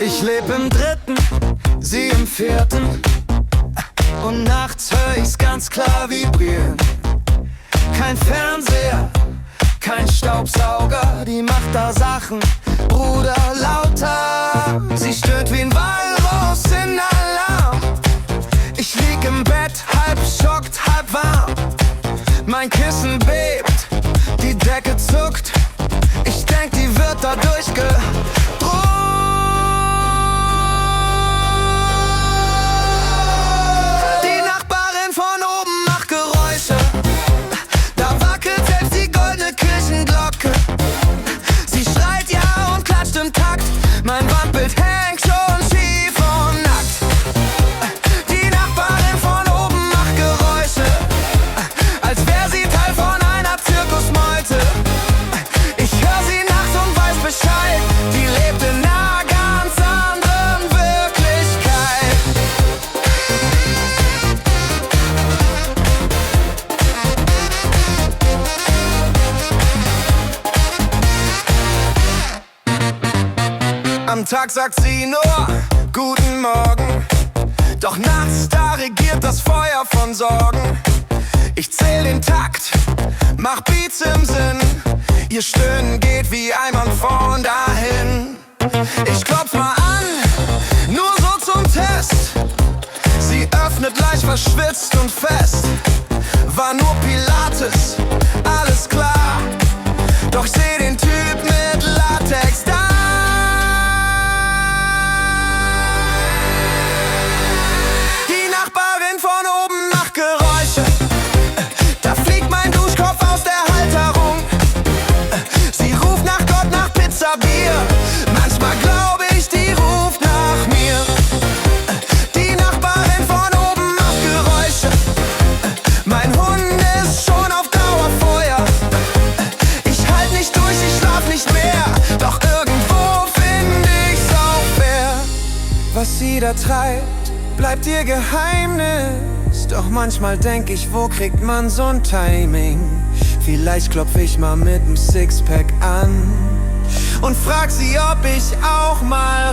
Ich leb im dritten, sie im vierten. Und nachts hör ich's ganz klar vibrieren. Kein Fernseher, kein Staubsauger, die macht da Sachen, Bruder, lauter. Sie stöhnt wie ein Walross in Alarm. Ich lieg im Bett, halb schockt, halb warm. Mein Kissen bebt, die Decke zuckt. Ich denk, die wird da durchgedrückt. Die Nachbarin von oben macht Geräusche. Da wackelt selbst die goldene Kirchenglocke. Sie schreit ja und klatscht im Takt. Mein Wandbild hängt schon schief und nackt. Die Nachbarin von oben macht Geräusche, als wär sie Teil von einer Zirkusmeute. Ich hör sie nachts und weiß Bescheid. Die lebt in einer ganz anderen Wirklichkeit. Am Tag sagt sie nur Guten Morgen, doch nachts, da regiert das Feuer von Sorgen. Ich zähl den Takt, mach Beats im Sinn. Ihr Stöhnen geht wie ein Mann von dahin. Ich klopf mal an, nur so zum Test. Sie öffnet leicht verschwitzt und fest. War nur Pilates, alles klar. Doch ich seh den Typ mit Latex da. Die Nachbarin von oben macht Geräusche. Da fliegt mein Duschkopf aus der Halterung. Sie ruft nach Gott, nach Pizza, Bier. Manchmal glaube ich, die ruft nach mir. Die Nachbarin von oben macht Geräusche. Mein Hund ist schon auf Dauerfeuer. Ich halt nicht durch, ich schlaf nicht mehr. Doch irgendwo find ich's auch fair. Was sie da treibt, bleibt ihr Geheimnis. Doch manchmal denk ich, wo kriegt man so'n Timing? Vielleicht klopf ich mal mit nem Sixpack an und frag sie, ob ich auch mal